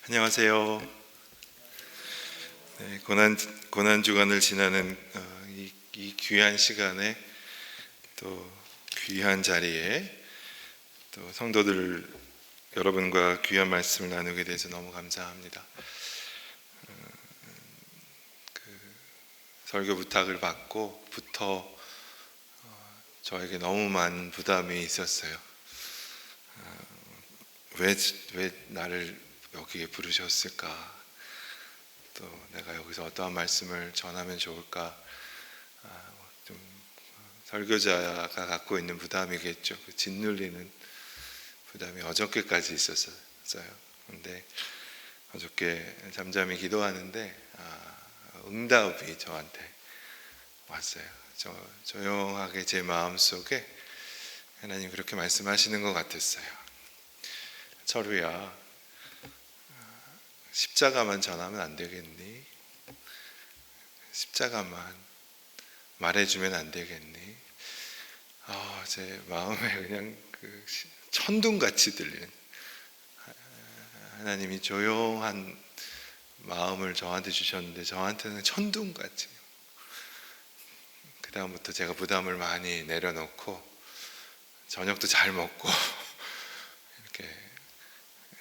안녕하세요. 네, 고난 주간을 지나는 이 귀한 시간에 또 귀한 자리에 또 성도들 여러분과 귀한 말씀을 나누게 돼서 너무 감사합니다. 설교 부탁을 받고부터 저에게 너무 많은 부담이 있었어요. 왜 나를 여기에 부르셨을까? 또 내가 여기서 어떠한 말씀을 전하면 좋을까? 좀 설교자가 갖고 있는 부담이겠죠. 그 짓눌리는 부담이 어저께까지 있었어요. 근데 어저께 잠잠히 기도하는데 응답이 저한테 왔어요. 조용하게 제 마음속에 하나님 그렇게 말씀하시는 것 같았어요. 철우야, 십자가만 전하면 안 되겠니? 십자가만 말해주면 안 되겠니? 제 마음에 그냥 천둥같이 들리는 하나님이 조용한 마음을 저한테 주셨는데 저한테는 천둥같이. 그 다음부터 제가 부담을 많이 내려놓고 저녁도 잘 먹고 이렇게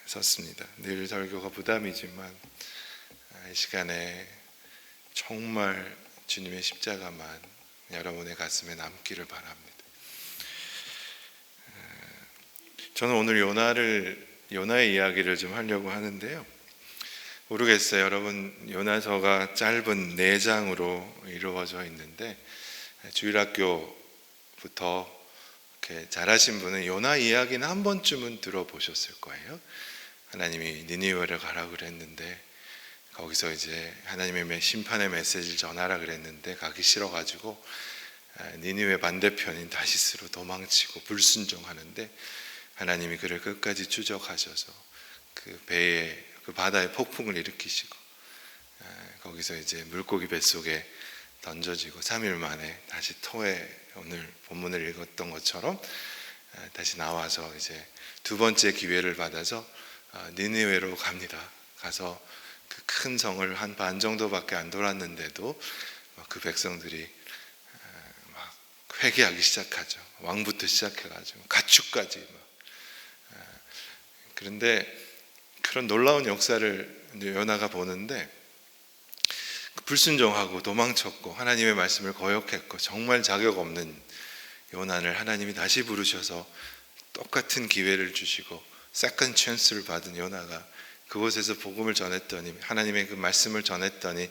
섰습니다. 늘 설교가 부담이지만 이 시간에 정말 주님의 십자가만 여러분의 가슴에 남기를 바랍니다. 저는 오늘 요나의 이야기를 좀 하려고 하는데요. 모르겠어요. 여러분, 요나서가 짧은 4장으로 이루어져 있는데 주일학교부터 이렇게 잘하신 분은 요나 이야기는 한 번쯤은 들어보셨을 거예요. 하나님이 니느웨를 가라 그랬는데 거기서 이제 하나님의 심판의 메시지를 전하라 그랬는데 가기 싫어가지고 니느웨 반대편인 다시스로 도망치고 불순종하는데 하나님이 그를 끝까지 추적하셔서 그 바다에 폭풍을 일으키시고 거기서 이제 물고기 뱃속에 던져지고 3일 만에 다시 오늘 본문을 읽었던 것처럼 다시 나와서 이제 두 번째 기회를 받아서 니느웨로 갑니다. 가서 그 큰 성을 한 반 정도밖에 안 돌았는데도 그 백성들이 막 회개하기 시작하죠. 왕부터 시작해가지고 가축까지 그런데 그런 놀라운 역사를 요나가 보는데 불순종하고 도망쳤고 하나님의 말씀을 거역했고 정말 자격 없는 요나를 하나님이 다시 부르셔서 똑같은 기회를 주시고 세컨드 찬스를 받은 요나가 그곳에서 복음을 전했더니 하나님의 그 말씀을 전했더니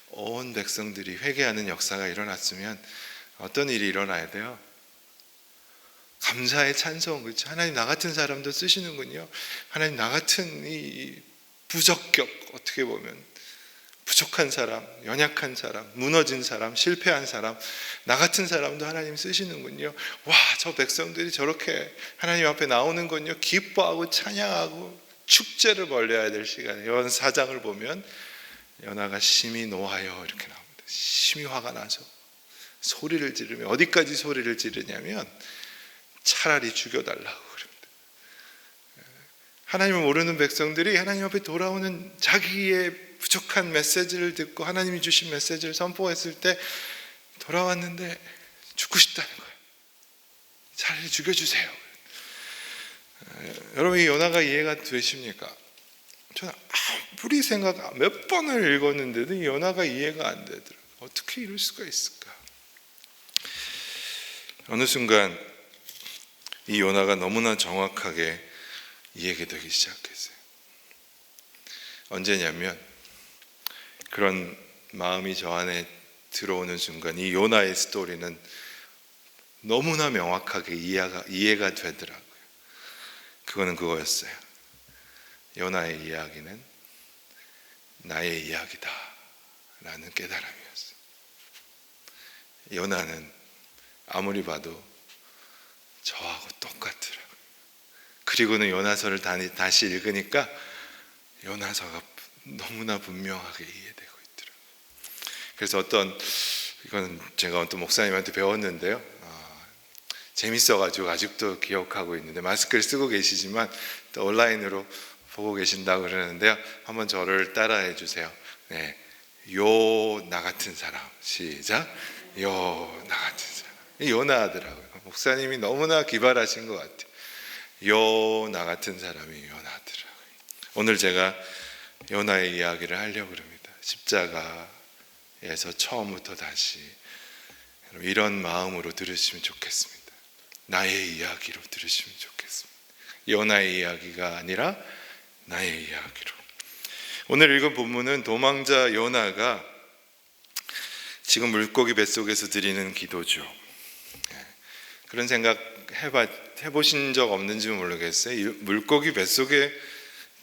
온 백성들이 회개하는 역사가 일어났으면 어떤 일이 일어나야 돼요? 감사의 찬송. 그렇죠? 하나님 나 같은 사람도 쓰시는군요. 하나님 나 같은 이 부적격, 어떻게 보면 부족한 사람, 연약한 사람, 무너진 사람, 실패한 사람, 나 같은 사람도 하나님 쓰시는군요. 와, 저 백성들이 저렇게 하나님 앞에 나오는군요. 기뻐하고 찬양하고 축제를 벌여야 될 시간에 요한 4장을 보면 요나가 심히 노하여 이렇게 나옵니다. 심히 화가 나서 소리를 지르며 어디까지 소리를 지르냐면 차라리 죽여달라고 그럽니다. 하나님을 모르는 백성들이 하나님 앞에 돌아오는 자기의 부족한 메시지를 듣고 하나님이 주신 메시지를 선포했을 때 돌아왔는데 죽고 싶다는 거예요. 차라리 죽여주세요. 여러분, 이 요나가 이해가 되십니까? 저는 아무리 몇 번을 읽었는데도 이 요나가 이해가 안 되더라고요. 어떻게 이럴 수가 있을까? 어느 순간 이 요나가 너무나 정확하게 이해가 되기 시작했어요. 언제냐면 그런 마음이 저 안에 들어오는 순간 이 요나의 스토리는 너무나 명확하게 이해가 되더라고요. 그거는 그거였어요. 요나의 이야기는 나의 이야기다 라는 깨달음이었어요. 요나는 아무리 봐도 저하고 똑같더라고요. 그리고는 요나서를 다시 읽으니까 요나서가 너무나 분명하게 이해되고 있더라고요. 그래서 이건 제가 어떤 목사님한테 배웠는데요. 재밌어가지고 아직도 기억하고 있는데 마스크를 쓰고 계시지만 또 온라인으로 보고 계신다고 그러는데요. 한번 저를 따라해 주세요. 네, 요 나 같은 사람. 시작. 요 나 같은 사람. 이 요나하더라고요. 목사님이 너무나 기발하신 것 같아요. 요 나 같은 사람이 요나하더라고요. 오늘 제가 요나의 이야기를 하려고 합니다. 십자가에서 처음부터 다시 이런 마음으로 들으시면 좋겠습니다. 나의 이야기로 들으시면 좋겠습니다. 요나의 이야기가 아니라 나의 이야기로. 오늘 읽은 본문은 도망자 요나가 지금 물고기 뱃속에서 드리는 기도죠. 그런 생각 해보신 적 없는지 모르겠어요. 물고기 뱃속에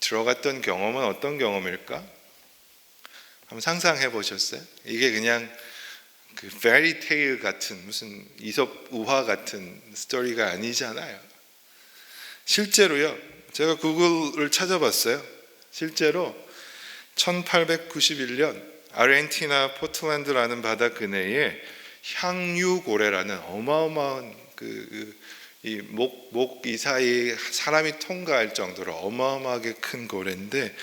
들어갔던 경험은 어떤 경험일까? 한번 상상해 보셨어요? 이게 그냥 그 페리테일 같은 무슨 이솝 우화 같은 스토리가 아니잖아요. 실제로요. 제가 구글을 찾아봤어요. 실제로 1891년 아르헨티나 포틀랜드라는 바다 근해에 향유고래라는 어마어마한 이 사이 사람이 통과할 정도로 어마어마하게 큰 고래인데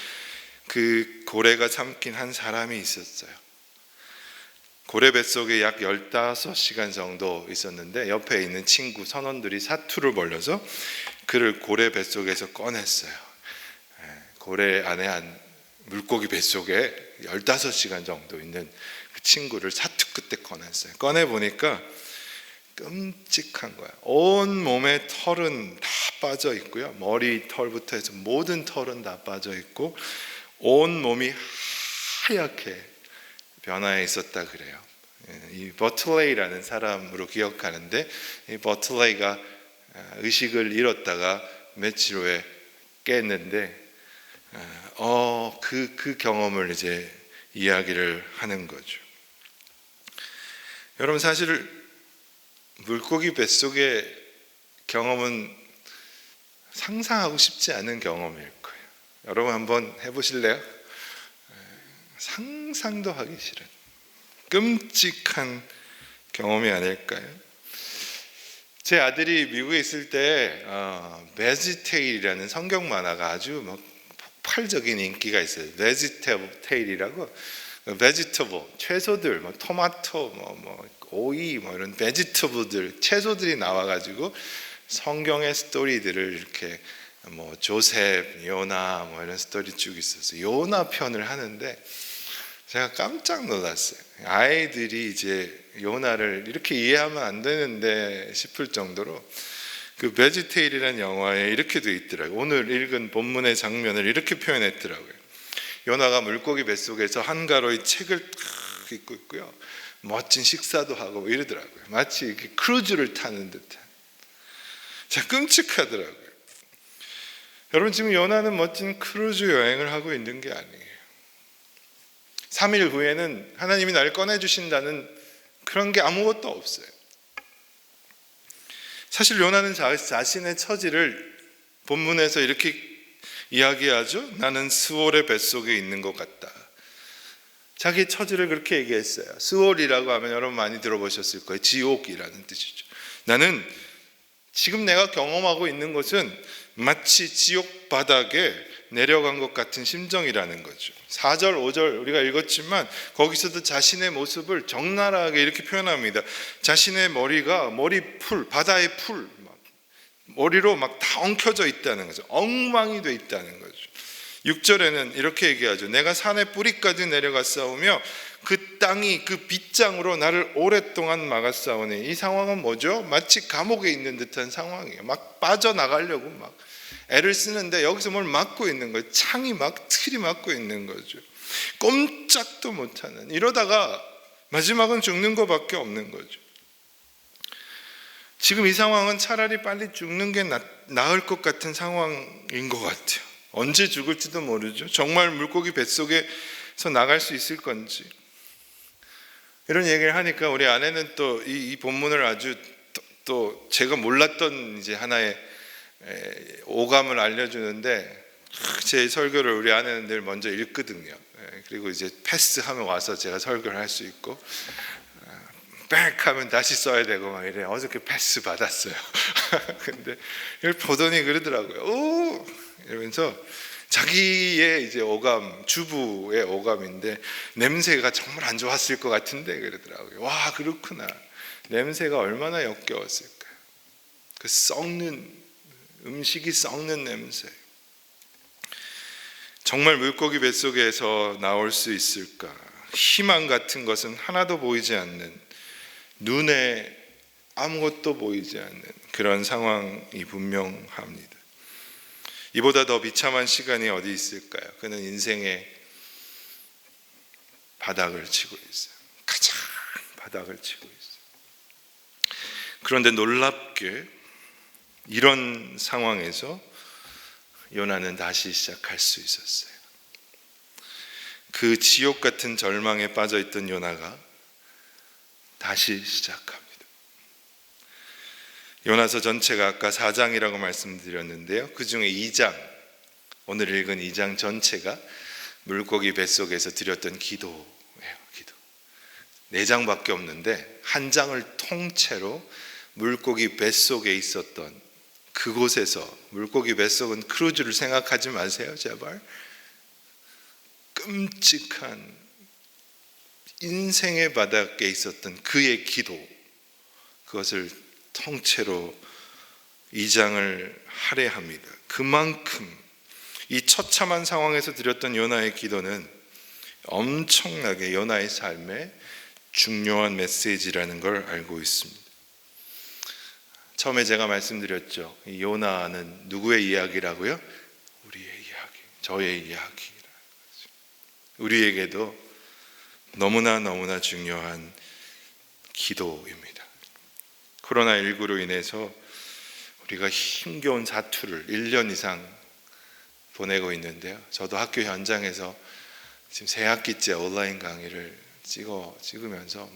그 고래가 삼킨 한 사람이 있었어요. 고래 뱃속에 약 15시간 정도 있었는데 옆에 있는 친구 선원들이 사투를 벌려서 그를 고래 뱃속에서 꺼냈어요. 고래 안에 한 물고기 뱃속에 15시간 정도 있는 그 친구를 사투 끝에 꺼냈어요. 꺼내보니까 끔찍한 거야. 온 몸에 털은 다 빠져 있고요. 머리 털부터 해서 모든 털은 다 빠져 있고 온 몸이 하얗게 변화해 있었다 그래요. 이 버틀레이라는 사람으로 기억하는데 이 버틀레이가 의식을 잃었다가 며칠 후에 깼는데 그 경험을 이제 이야기를 하는 거죠. 여러분 사실 물고기 뱃속의 경험은 상상하고 싶지 않은 경험일 거예요. 여러분 한번 해보실래요? 상상도 하기 싫은 끔찍한 경험이 아닐까요? 제 아들이 미국에 있을 때 베지테일이라는 성경 만화가 아주 폭발적인 인기가 있어요. 베지테일이라고 베지터블 채소들, 토마토, 오이, 이런 베지터블들 채소들이 나와가지고 성경의 스토리들을 이렇게 조셉, 요나 이런 스토리 쭉 있었어요. 요나 편을 하는데 제가 깜짝 놀랐어요. 아이들이 이제 요나를 이렇게 이해하면 안 되는데 싶을 정도로 그 베지테일이라는 영화에 이렇게 돼 있더라고요. 오늘 읽은 본문의 장면을 이렇게 표현했더라고요. 요나가 물고기 뱃속에서 한가로이 책을 탁 읽고 있고요. 멋진 식사도 하고 이러더라고요. 마치 이렇게 크루즈를 타는 듯한. 자, 끔찍하더라고요. 여러분 지금 요나는 멋진 크루즈 여행을 하고 있는 게 아니에요. 3일 후에는 하나님이 날 꺼내주신다는 그런 게 아무것도 없어요. 사실 요나는 자신의 처지를 본문에서 이렇게 이야기하죠. 나는 스올의 뱃속에 있는 것 같다. 자기 처지를 그렇게 얘기했어요. 스올이라고 하면 여러분 많이 들어보셨을 거예요. 지옥이라는 뜻이죠. 나는 지금 내가 경험하고 있는 것은 마치 지옥 바닥에 내려간 것 같은 심정이라는 거죠. 4절, 5절 우리가 읽었지만 거기서도 자신의 모습을 적나라하게 이렇게 표현합니다. 자신의 머리가 바다의 풀, 머리로 막 다 엉켜져 있다는 거죠. 엉망이 돼 있다는 거죠. 6절에는 이렇게 얘기하죠. 내가 산의 뿌리까지 내려갔사오며 그 땅이 그 빗장으로 나를 오랫동안 막았사오니. 이 상황은 뭐죠? 마치 감옥에 있는 듯한 상황이에요. 막 빠져나가려고 막 애를 쓰는데 여기서 뭘 막고 있는 거예요. 틀이 막고 있는 거죠. 꼼짝도 못하는. 이러다가 마지막은 죽는 것밖에 없는 거죠. 지금 이 상황은 차라리 빨리 죽는 게 나을 것 같은 상황인 것 같아요. 언제 죽을지도 모르죠. 정말 물고기 뱃속에서 나갈 수 있을 건지. 이런 얘기를 하니까 우리 아내는 또 이 본문을 아주 또 제가 몰랐던 이제 하나의 오감을 알려주는데 제 설교를 우리 아내는 늘 먼저 읽거든요. 그리고 이제 패스하면 와서 제가 설교를 할 수 있고 백 하면 다시 써야 되고 막 이래. 어저께 패스 받았어요. 근데 이걸 보더니 그러더라고요. 오! 이러면서 자기의 이제 오감, 주부의 오감인데 냄새가 정말 안 좋았을 것 같은데 그러더라고요. 와, 그렇구나. 냄새가 얼마나 역겨웠을까요? 그 음식이 썩는 냄새. 정말 물고기 뱃속에서 나올 수 있을까? 희망 같은 것은 하나도 보이지 않는, 눈에 아무것도 보이지 않는 그런 상황이 분명합니다. 이보다 더 비참한 시간이 어디 있을까요? 그는 인생의 바닥을 치고 있어요. 가장 바닥을 치고 있어요. 그런데 놀랍게 이런 상황에서 요나는 다시 시작할 수 있었어요. 그 지옥 같은 절망에 빠져있던 요나가 다시 시작합니다. 요나서 전체가 아까 4장이라고 말씀드렸는데요, 그 중에 2장, 오늘 읽은 2장 전체가 물고기 뱃속에서 드렸던 기도예요. 기도. 4장밖에 없는데 한 장을 통째로 물고기 뱃속에 있었던 그곳에서, 물고기 뱃속은 크루즈를 생각하지 마세요, 제발. 끔찍한 인생의 바닥에 있었던 그의 기도, 그것을 통째로 2장을 할애합니다. 그만큼 이 처참한 상황에서 드렸던 요나의 기도는 엄청나게 요나의 삶에 중요한 메시지라는 걸 알고 있습니다. 처음에 제가 말씀드렸죠. 이 요나는 누구의 이야기라고요? 우리의 이야기, 저의 이야기. 우리에게도 너무나 중요한 기도입니다. 코로나19로 인해서 우리가 힘겨운 사투를 1년 이상 보내고 있는데요, 저도 학교 현장에서 지금 새 학기째 온라인 강의를 찍으면서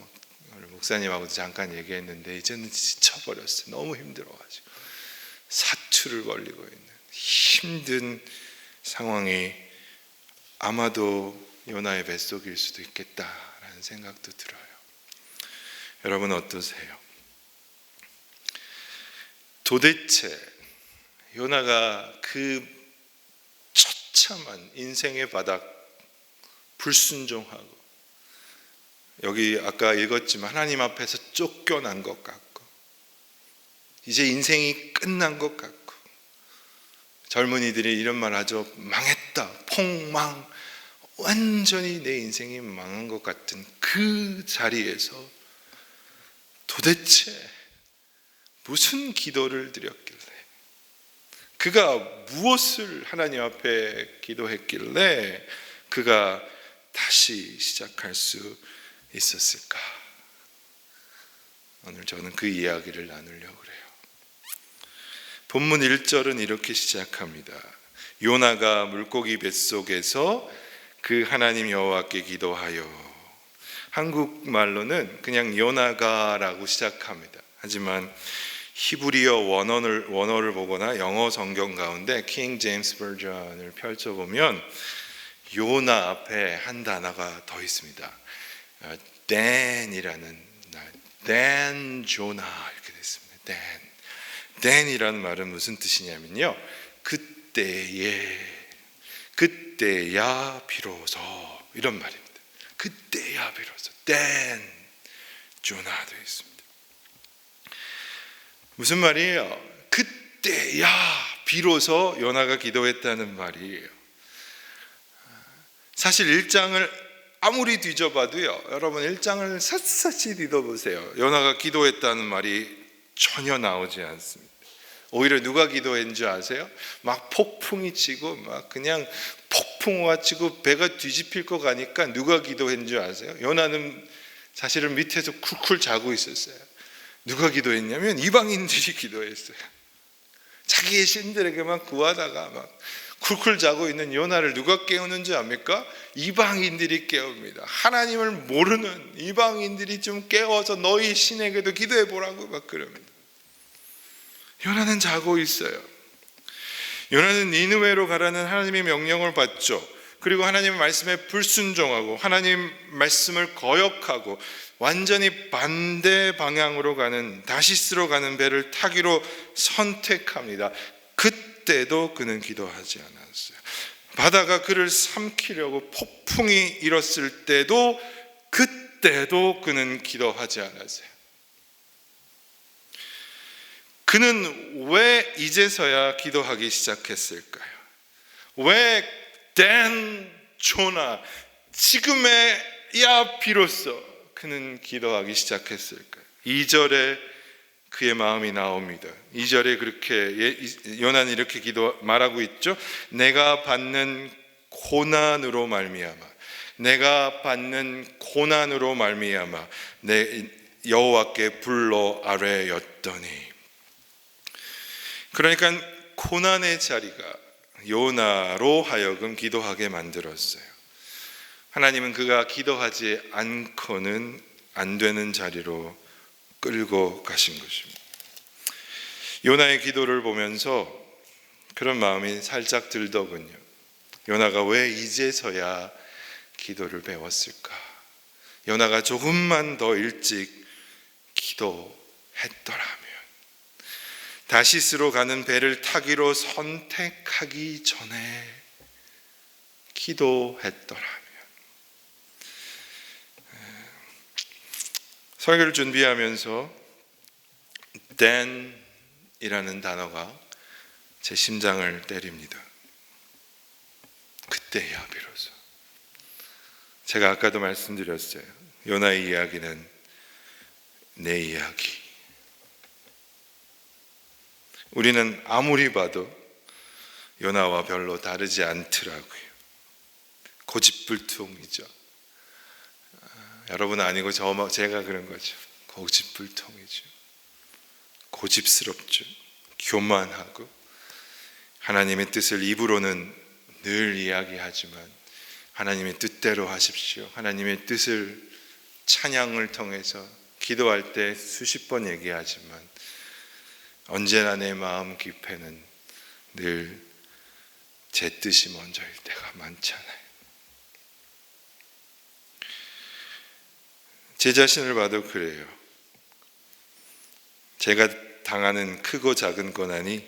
오늘 목사님하고도 잠깐 얘기했는데 이제는 지쳐버렸어요. 너무 힘들어가지고 사투를 벌리고 있는 힘든 상황이 아마도 요나의 뱃속일 수도 있겠다라는 생각도 들어요. 여러분 어떠세요? 도대체 요나가 그 처참한 인생의 바닥, 불순종하고, 여기 아까 읽었지만 하나님 앞에서 쫓겨난 것 같고, 이제 인생이 끝난 것 같고, 젊은이들이 이런 말 하죠. 망했다, 폭망, 완전히 내 인생이 망한 것 같은 그 자리에서 도대체 무슨 기도를 드렸길래, 그가 무엇을 하나님 앞에 기도했길래 그가 다시 시작할 수 있었을까? 오늘 저는 그 이야기를 나누려고 그래요. 본문 1절은 이렇게 시작합니다. 요나가 물고기 뱃속에서 그 하나님 여호와께 기도하여. 한국말로는 그냥 요나가라고 시작합니다. 하지만 히브리어 원어를 보거나 영어 성경 가운데 킹 제임스 버전을 펼쳐보면 요나 앞에 한 단어가 더 있습니다. 댄이라는, 댄 조나 이렇게 됐습니다. 댄이라는 말은 무슨 뜻이냐면요, 그때야 비로소, 이런 말입니다. 그때야 비로소, 댄 조나 되어 있습니다. 무슨 말이에요? 그때야 비로소 요나가 기도했다는 말이에요. 사실 1장을 아무리 뒤져봐도요, 여러분 1장을 샅샅이 뒤져보세요, 요나가 기도했다는 말이 전혀 나오지 않습니다. 오히려 누가 기도했는 줄 아세요? 막 폭풍이 치고 막 그냥 폭풍우가 치고 배가 뒤집힐 것 같으니까 누가 기도했는 줄 아세요? 요나는 사실은 밑에서 쿨쿨 자고 있었어요. 누가 기도했냐면 이방인들이 기도했어요. 자기의 신들에게만 구하다가 막 쿨쿨 자고 있는 요나를 누가 깨우는 줄 압니까? 이방인들이 깨웁니다. 하나님을 모르는 이방인들이 좀 깨워서 너희 신에게도 기도해 보라고 막 그럽니다. 요나는 자고 있어요. 요나는 니느웨로 가라는 하나님의 명령을 받죠. 그리고 하나님의 말씀에 불순종하고 하나님 말씀을 거역하고 완전히 반대 방향으로 가는, 다시스로 가는 배를 타기로 선택합니다. 그때도 그는 기도하지 않았어요. 바다가 그를 삼키려고 폭풍이 일었을 때도 그때도 그는 기도하지 않았어요. 그는 왜 이제서야 기도하기 시작했을까요? 왜 조나 지금에야 비로소 그는 기도하기 시작했을까요? 2절에 그의 마음이 나옵니다. 2절에 그렇게 요나는 이렇게 말하고 있죠. 내가 받는 고난으로 말미암아, 내가 받는 고난으로 말미암아 내 여호와께 불러 아뢰었더니. 그러니까 고난의 자리가 요나로 하여금 기도하게 만들었어요. 하나님은 그가 기도하지 않고는 안 되는 자리로 끌고 가신 것입니다. 요나의 기도를 보면서 그런 마음이 살짝 들더군요. 요나가 왜 이제서야 기도를 배웠을까? 요나가 조금만 더 일찍 기도했더라면, 다시스로 가는 배를 타기로 선택하기 전에 기도했더라면. 설교를 준비하면서 then이라는 단어가 제 심장을 때립니다. 그때야 비로소. 제가 아까도 말씀드렸어요. 요나의 이야기는 내 이야기. 우리는 아무리 봐도 요나와 별로 다르지 않더라고요. 고집불통이죠. 여러분은 아니고 제가 그런 거죠. 고집불통이죠. 고집스럽죠. 교만하고 하나님의 뜻을 입으로는 늘 이야기하지만 하나님의 뜻대로 하십시오, 하나님의 뜻을 찬양을 통해서 기도할 때 수십 번 얘기하지만 언제나 내 마음 깊이는 늘 제 뜻이 먼저일 때가 많잖아요. 제 자신을 봐도 그래요. 제가 당하는 크고 작은 고난이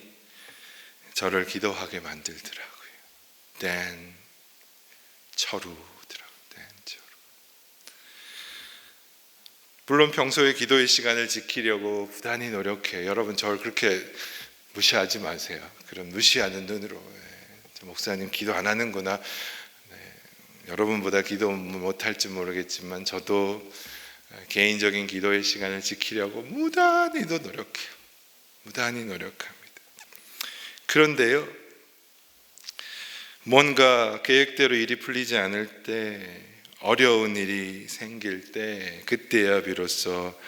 저를 기도하게 만들더라고요. 철우더라고요. 물론 평소에 기도의 시간을 지키려고 부단히 노력해요. 여러분 저를 그렇게 무시하지 마세요. 그런 무시하는 눈으로 저 목사님 기도 안 하는구나. 여러분보다 기도 못할지 모르겠지만 저도 개인적인 기도의 시간을 지키려고 무단히도 노력해요. 무단히 노력합니다. 그런데요, 뭔가 계획대로 일이 풀리지 않을 때, 어려운 일이 생길 때, 그때야 비로소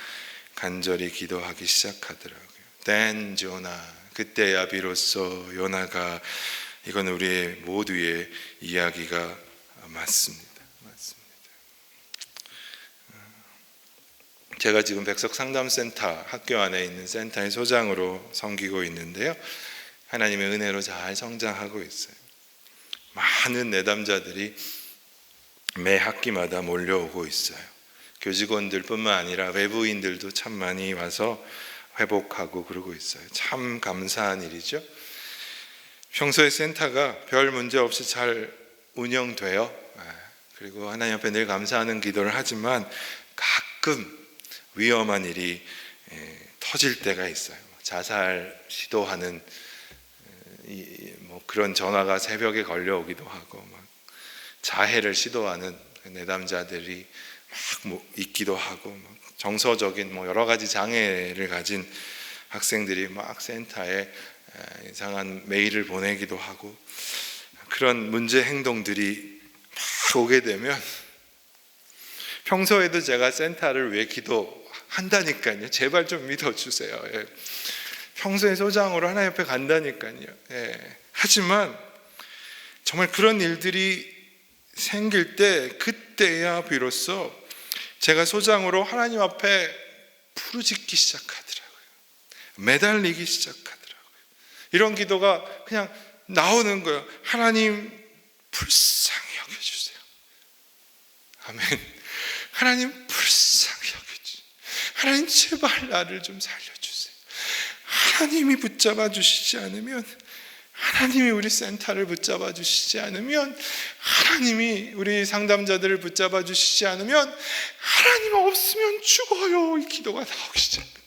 간절히 기도하기 시작하더라고요. Then Jonah, 그때야 비로소 요나가, 이건 우리 모두의 이야기가 맞습니다. 제가 지금 백석상담센터 학교 안에 있는 센터의 소장으로 섬기고 있는데요, 하나님의 은혜로 잘 성장하고 있어요. 많은 내담자들이 매 학기마다 몰려오고 있어요. 교직원들뿐만 아니라 외부인들도 참 많이 와서 회복하고 그러고 있어요. 참 감사한 일이죠. 평소에 센터가 별 문제 없이 잘 운영돼요. 그리고 하나님 앞에 늘 감사하는 기도를 하지만 가끔 위험한 일이 터질 때가 있어요. 자살 시도하는 그런 전화가 새벽에 걸려오기도 하고, 자해를 시도하는 내담자들이 막 있기도 하고, 정서적인 여러 가지 장애를 가진 학생들이 막 센터에 이상한 메일을 보내기도 하고, 그런 문제 행동들이 막 오게 되면 평소에도 제가 센터를 위해 기도한다니까요. 제발 좀 믿어주세요. 평소에 소장으로 하나님 옆에 간다니까요. 하지만 정말 그런 일들이 생길 때, 그때야 비로소 제가 소장으로 하나님 앞에 부르짖기 시작하더라고요. 매달리기 시작하더라고요. 이런 기도가 그냥 나오는 거예요. 하나님 불쌍히 여겨주세요. 아멘. 하나님 불쌍히 여겨주세요. 하나님 제발 나를 좀 살려주세요. 하나님이 붙잡아 주시지 않으면 하나님이 우리 센터를 붙잡아 주시지 않으면, 하나님이 우리 상담자들을 붙잡아 주시지 않으면, 하나님 없으면 죽어요. 이 기도가 나오기 시작합니다.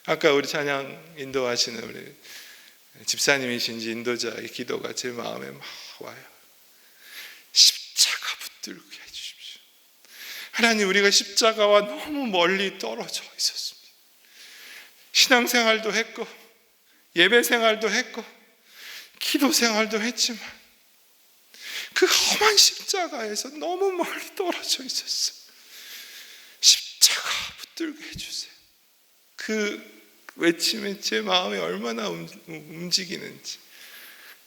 아까 우리 찬양 인도하시는 우리 집사님이신지 인도자의 기도가 제 마음에 막 와요. 십자가 붙들게 해주십시오. 하나님, 우리가 십자가와 너무 멀리 떨어져 있었습니다. 신앙생활도 했고 예배생활도 했고 기도생활도 했지만 그 험한 십자가에서 너무 멀리 떨어져 있었어요. 십자가 붙들게 해주세요. 그 외침이 제 마음이 얼마나 움직이는지.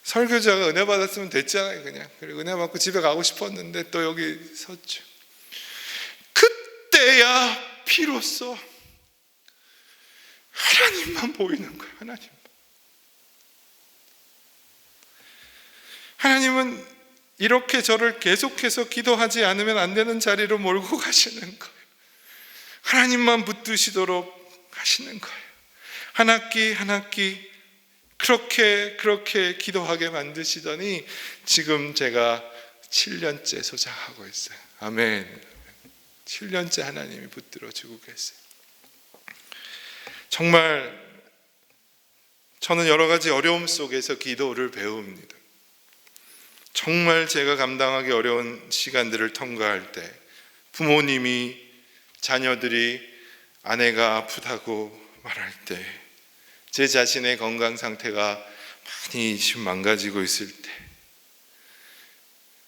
설교자가 은혜 받았으면 됐잖아요. 그냥 그리고 은혜 받고 집에 가고 싶었는데 또 여기 섰죠. 그때야 비로소 하나님만 보이는 거예요. 하나님은 이렇게 저를 계속해서 기도하지 않으면 안 되는 자리로 몰고 가시는 거예요. 하나님만 붙드시도록 하시는 거예요. 한 학기 한 학기 그렇게 기도하게 만드시더니 지금 제가 7년째 소장하고 있어요. 아멘. 7년째 하나님이 붙들어 주고 계세요. 정말 저는 여러 가지 어려움 속에서 기도를 배웁니다. 정말 제가 감당하기 어려운 시간들을 통과할 때, 부모님이, 자녀들이, 아내가 아프다고 말할 때, 제 자신의 건강 상태가 많이 지금 망가지고 있을 때,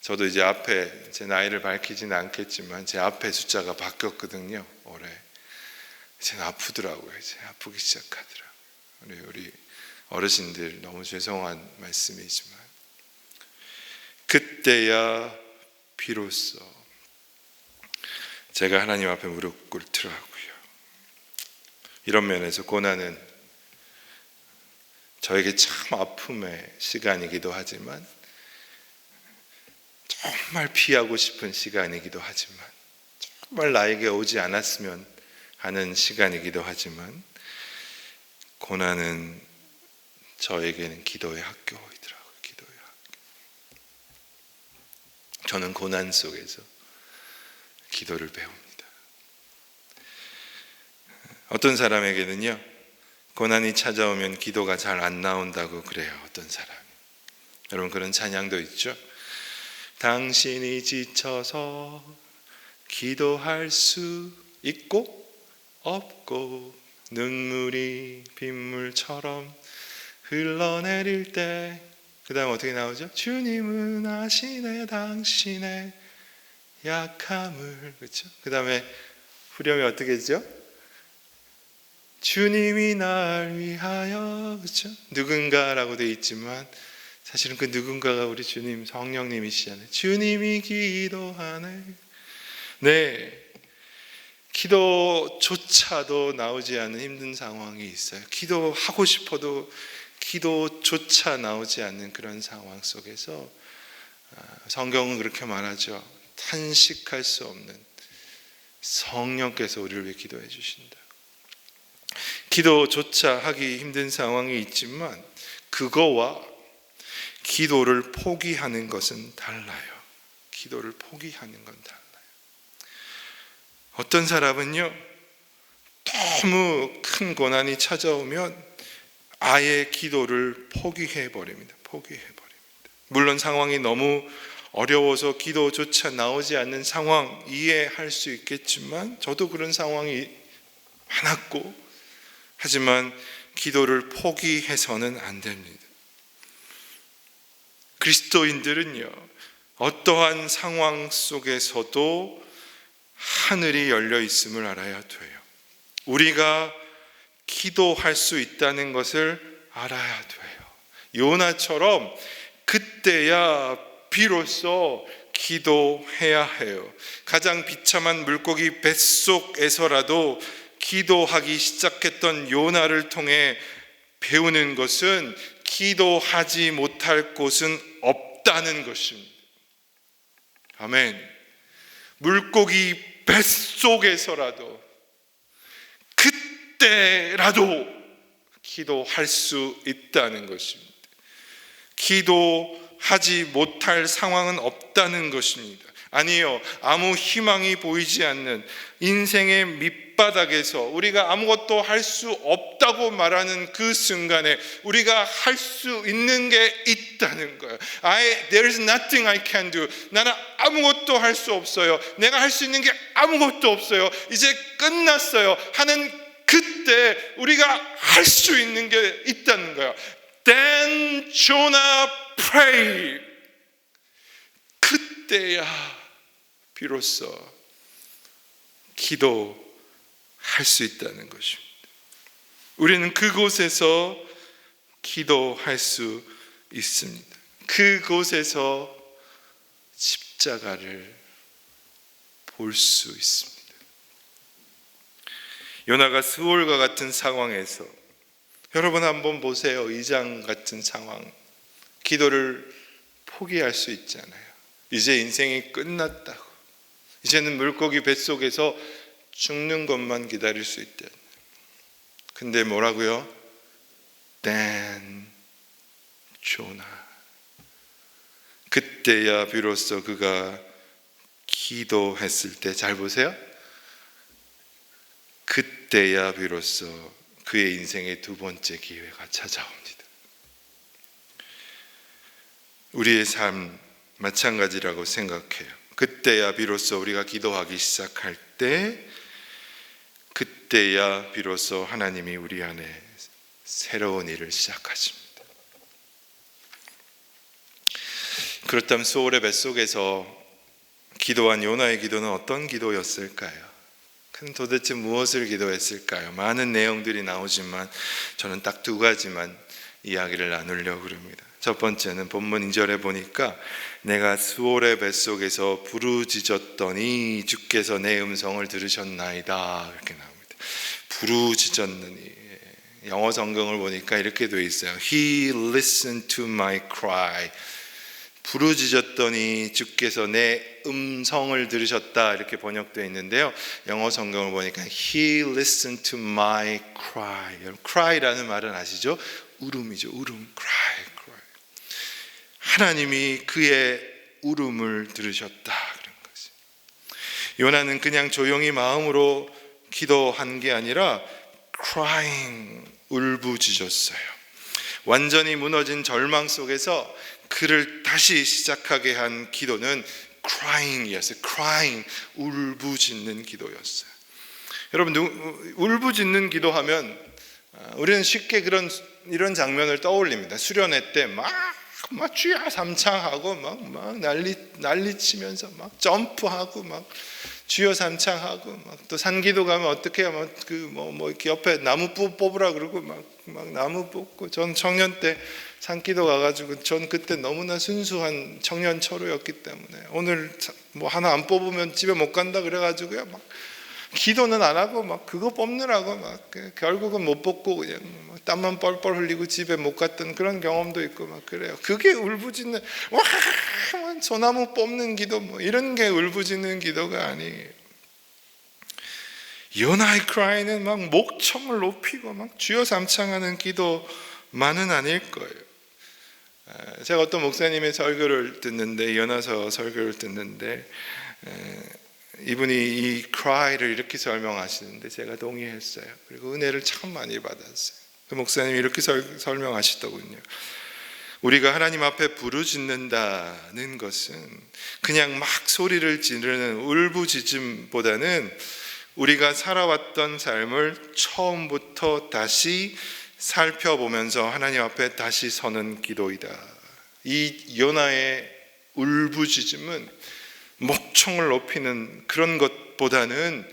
저도 이제 앞에 제 나이를 밝히지는 않겠지만 제 앞에 숫자가 바뀌었거든요. 올해 이제는 아프더라고요. 이제 아프기 시작하더라고요. 우리 어르신들 너무 죄송한 말씀이지만 그때야 비로소 제가 하나님 앞에 무릎 꿇더라고요. 이런 면에서 고난은 저에게 참 아픔의 시간이기도 하지만, 정말 피하고 싶은 시간이기도 하지만, 정말 나에게 오지 않았으면 하는 시간이기도 하지만, 고난은 저에게는 기도의 학교이더라고요. 기도의 학교. 저는 고난 속에서 기도를 배웁니다. 어떤 사람에게는요, 고난이 찾아오면 기도가 잘 안 나온다고 그래요. 어떤 사람이. 여러분, 그런 찬양도 있죠. 당신이 지쳐서 기도할 수 있고 없고 눈물이 빗물처럼 흘러내릴 때, 그 다음 어떻게 나오죠? 주님은 아시네 당신의 약함을. 그렇죠? 그 다음에 후렴이 어떻게 되죠? 주님이 날 위하여. 그렇죠? 누군가라고 되어 있지만 사실은 그 누군가가 우리 주님 성령님이시잖아요. 주님이 기도하네. 네, 기도조차도 나오지 않는 힘든 상황이 있어요. 기도하고 싶어도 기도조차 나오지 않는 그런 상황 속에서 성경은 그렇게 말하죠. 탄식할 수 없는 성령께서 우리를 위해 기도해 주신다. 기도조차 하기 힘든 상황이 있지만 그거와 기도를 포기하는 것은 달라요. 기도를 포기하는 건 달라요. 어떤 사람은요, 너무 큰 고난이 찾아오면 아예 기도를 포기해 버립니다. 물론 상황이 너무 어려워서 기도조차 나오지 않는 상황 이해할 수 있겠지만, 저도 그런 상황이 많았고, 하지만 기도를 포기해서는 안 됩니다. 그리스도인들은요, 어떠한 상황 속에서도 하늘이 열려 있음을 알아야 돼요. 우리가 기도할 수 있다는 것을 알아야 돼요. 요나처럼 그때야 비로소 기도해야 해요. 가장 비참한 물고기 뱃속에서라도 기도하기 시작했던 요나를 통해 배우는 것은 기도하지 못할 곳은 없다는 것입니다. 아멘. 물고기 뱃속에서라도, 그때라도 기도할 수 있다는 것입니다. 기도하지 못할 상황은 없다는 것입니다. 아니요, 아무 희망이 보이지 않는 인생의 밑바닥에서 우리가 아무것도 할 수 없다고 말하는 그 순간에 우리가 할 수 있는 게 있다는 거예요. There's nothing I can do. 나는 아무것도 할 수 없어요. 내가 할 수 있는 게 아무것도 없어요. 이제 끝났어요 하는 그때 우리가 할 수 있는 게 있다는 거예요. Then Jonah prayed. 그때야 비로소 기도할 수 있다는 것입니다. 우리는 그곳에서 기도할 수 있습니다. 그곳에서 십자가를 볼 수 있습니다. 요나가 스올과 같은 상황에서, 여러분 한번 보세요. 이장 같은 상황, 기도를 포기할 수 있잖아요. 이제 인생이 끝났다고, 이제는 물고기 뱃속에서 죽는 것만 기다릴 수 있다. 근데 뭐라고요? Then Jonah. 그때야 비로소 그가 기도했을 때, 잘 보세요. 그때야 비로소 그의 인생의 두 번째 기회가 찾아옵니다. 우리의 삶 마찬가지라고 생각해요. 그때야 비로소 우리가 기도하기 시작할 때, 그때야 비로소 하나님이 우리 안에 새로운 일을 시작하십니다. 그렇다면 소울의 뱃속에서 기도한 요나의 기도는 어떤 기도였을까요? 그는 도대체 무엇을 기도했을까요? 많은 내용들이 나오지만 저는 딱 두 가지만 이야기를 나누려고 합니다. 첫 번째는 본문 2절에 보니까 내가 스올의 뱃속에서 부르짖었더니 주께서 내 음성을 들으셨나이다, 이렇게 나옵니다. 부르짖었느니, 영어 성경을 보니까 이렇게 되어 있어요. He listened to my cry. 부르짖었더니 주께서 내 음성을 들으셨다, 이렇게 번역되어 있는데요. 영어 성경을 보니까 He listened to my cry. cry라는 말은 아시죠? 울음이죠. 울음. cry. 하나님이 그의 울음을 들으셨다, 그런 거지. 요나는 그냥 조용히 마음으로 기도한 게 아니라 crying, 울부짖었어요. 완전히 무너진 절망 속에서 그를 다시 시작하게 한 기도는 crying이었어요. crying, 울부짖는 기도였어요. 여러분, 울부짖는 기도하면 우리는 쉽게 이런 장면을 떠올립니다. 수련회 때 막 쥐야 삼창하고 막 난리치면서 막 점프하고 막 쥐어 삼창하고 막 또 산기도 가면 어떻게 하면 뭐 이렇게 옆에 나무 뽑으라 그러고 막 나무 뽑고, 전 청년 때 산기도 가가지고, 전 그때 너무나 순수한 청년 철우였기 때문에 오늘 뭐 하나 안 뽑으면 집에 못 간다 그래가지고요, 막 기도는 안 하고 막 그거 뽑느라고 막 결국은 못 뽑고 그냥 막 땀만 뻘뻘 흘리고 집에 못 갔던 그런 경험도 있고 막 그래요. 그게 울부짖는, 와 소나무 뽑는 기도 뭐 이런 게 울부짖는 기도가 아니에요. 요나의 cry는 막 목청을 높이고 막 쥐어 삼창하는 기도만은 아닐 거예요. 제가 어떤 목사님의 설교를 듣는데, 요나서 설교를 듣는데 이분이 이 cry를 이렇게 설명하시는데 제가 동의했어요. 그리고 은혜를 참 많이 받았어요. 그 목사님이 이렇게 설명하시더군요. 우리가 하나님 앞에 부르짖는다는 것은 그냥 막 소리를 지르는 울부짖음보다는 우리가 살아왔던 삶을 처음부터 다시 살펴보면서 하나님 앞에 다시 서는 기도이다. 이 요나의 울부짖음은 목청을 높이는 그런 것보다는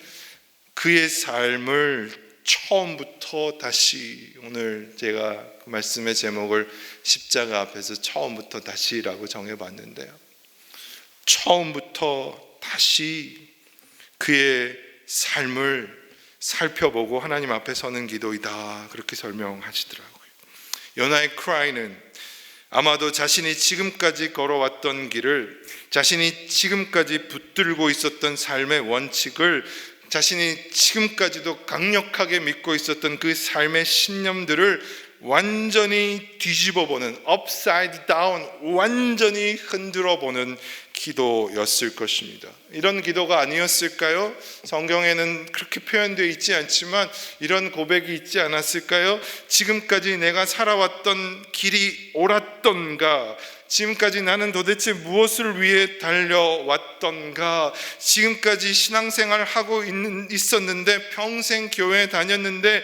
그의 삶을 처음부터 다시, 오늘 제가 그 말씀의 제목을 십자가 앞에서 처음부터 다시라고 정해봤는데요, 처음부터 다시 그의 삶을 살펴보고 하나님 앞에 서는 기도이다, 그렇게 설명하시더라고요. 요나의 cry는 아마도 자신이 지금까지 걸어왔던 길을, 자신이 지금까지 붙들고 있었던 삶의 원칙을 자신이 지금까지도 강력하게 믿고 있었던 그 삶의 신념들을 완전히 뒤집어보는, upside down, 완전히 흔들어보는 기도였을 것입니다. 이런 기도가 아니었을까요? 성경에는 그렇게 표현되어 있지 않지만 이런 고백이 있지 않았을까요? 지금까지 내가 살아왔던 길이 옳았던가? 지금까지 나는 도대체 무엇을 위해 달려왔던가? 지금까지 신앙생활을 하고 있었는데, 평생 교회에 다녔는데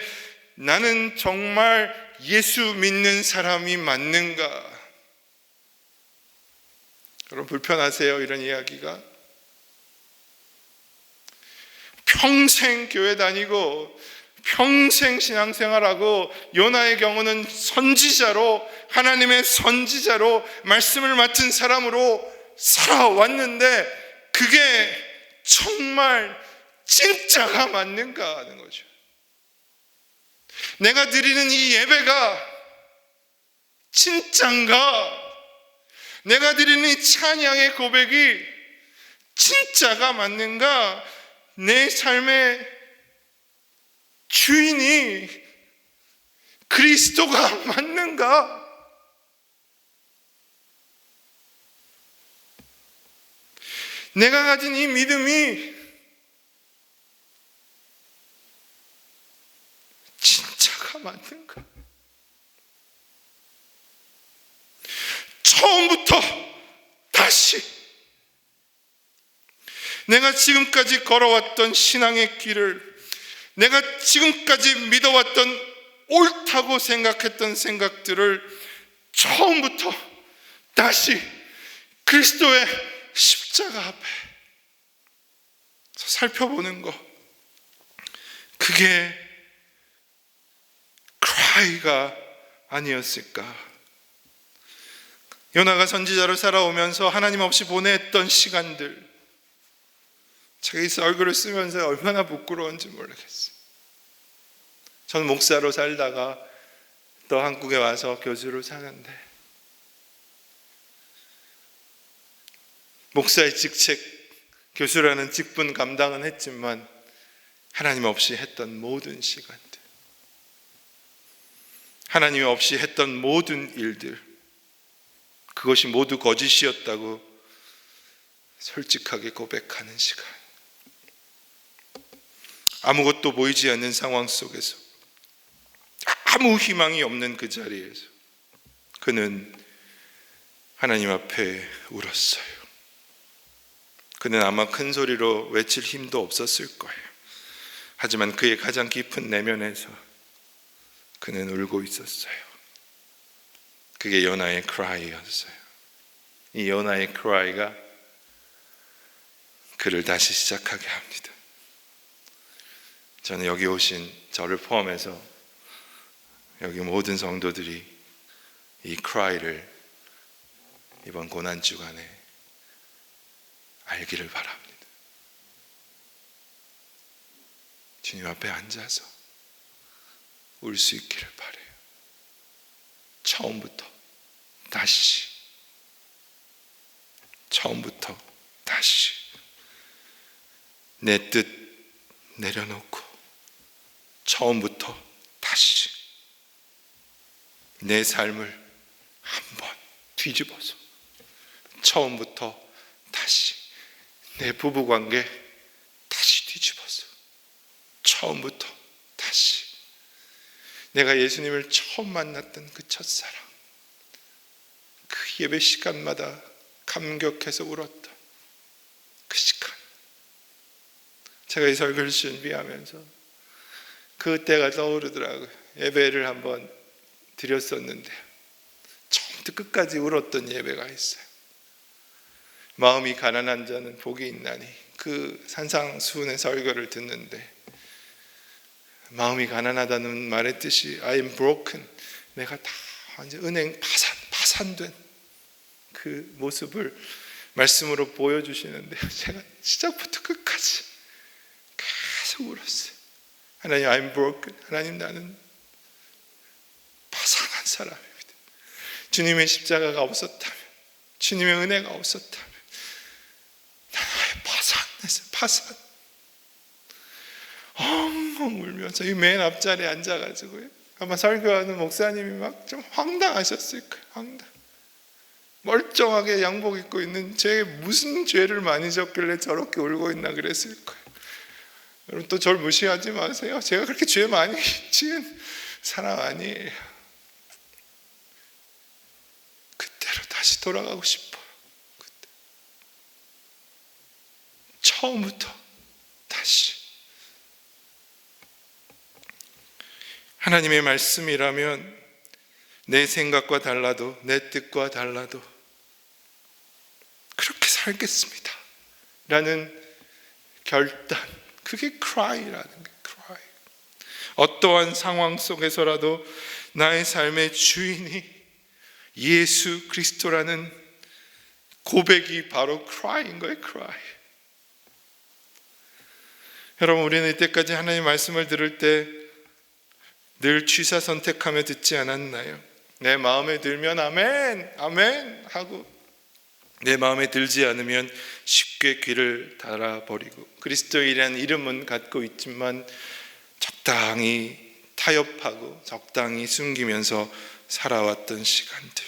나는 정말 예수 믿는 사람이 맞는가? 여러분, 불편하세요? 이런 이야기가? 평생 교회 다니고 평생 신앙생활하고, 요나의 경우는 선지자로, 하나님의 선지자로 말씀을 맡은 사람으로 살아왔는데 그게 정말 진짜가 맞는가 하는 거죠. 내가 드리는 이 예배가 진짠가? 내가 드리는 이 찬양의 고백이 진짜가 맞는가? 내 삶의 주인이 그리스도가 맞는가? 내가 가진 이 믿음이 진짜가 맞는가? 처음부터 다시 내가 지금까지 걸어왔던 신앙의 길을, 내가 지금까지 믿어왔던 옳다고 생각했던 생각들을 처음부터 다시 그리스도의 십자가 앞에 살펴보는 것, 그게 크라이가 아니었을까? 요나가 선지자로 살아오면서 하나님 없이 보냈던 시간들, 자기 얼굴을 쓰면서 얼마나 부끄러운지 모르겠어요. 저는 목사로 살다가 또 한국에 와서 교수로 사는데, 목사의 직책, 교수라는 직분 감당은 했지만 하나님 없이 했던 모든 시간들, 하나님 없이 했던 모든 일들, 그것이 모두 거짓이었다고 솔직하게 고백하는 시간, 아무것도 보이지 않는 상황 속에서, 아무 희망이 없는 그 자리에서 그는 하나님 앞에 울었어요. 그는 아마 큰 소리로 외칠 힘도 없었을 거예요. 하지만 그의 가장 깊은 내면에서 그는 울고 있었어요. 그게 요나의 크라이였어요. 이 요나의 크라이가 그를 다시 시작하게 합니다. 저는 여기 오신 저를 포함해서 여기 모든 성도들이 이 크라이를 이번 고난주간에 알기를 바랍니다. 주님 앞에 앉아서 울 수 있기를 바라요. 처음부터 다시, 처음부터 다시 내 뜻 내려놓고 처음부터 다시 내 삶을 한번 뒤집어서 처음부터 다시 내 부부관계 다시 뒤집어서 처음부터 다시 내가 예수님을 처음 만났던 그 첫사랑, 그 예배 시간마다 감격해서 울었던 그 시간, 제가 이 설교를 준비하면서 그때가 떠오르더라고요. 예배를 한번 드렸었는데 처음부터 끝까지 울었던 예배가 있어요. 마음이 가난한 자는 복이 있나니, 그 산상수훈의 설교를 듣는데 마음이 가난하다는 말의 뜻이 I am broken, 내가 다 완전 은행 파산된 그 모습을 말씀으로 보여주시는데 제가 시작부터 끝까지 계속 울었어요. 하나님, I am broken. 하나님, 나는 파산한 사람입니다. 주님의 십자가가 없었다면, 주님의 은혜가 없었다면 나는 파산. 펑펑 울면서 이 맨 앞자리에 앉아가지고요. 아마 설교하는 목사님이 막 좀 황당하셨을 거예요. 황당. 멀쩡하게 양복 입고 있는 제 무슨 죄를 많이 졌길래 저렇게 울고 있나 그랬을 거예요. 여러분 또 저를 무시하지 마세요. 제가 그렇게 죄 많이 지은 사람 아니에요. 그때로 다시 돌아가고 싶어요. 그때. 처음부터 다시. 하나님의 말씀이라면 내 생각과 달라도 내 뜻과 달라도 그렇게 살겠습니다 라는 결단, 그게 cry라는 거예요. cry. 어떠한 상황 속에서라도 나의 삶의 주인이 예수 그리스도라는 고백이 바로 cry인 거예요. cry. 여러분 우리는 이때까지 하나님의 말씀을 들을 때 늘 취사 선택하며 듣지 않았나요? 내 마음에 들면 아멘, 아멘 하고 내 마음에 들지 않으면 쉽게 귀를 닫아버리고 그리스도인이라는 이름은 갖고 있지만 적당히 타협하고 적당히 숨기면서 살아왔던 시간들.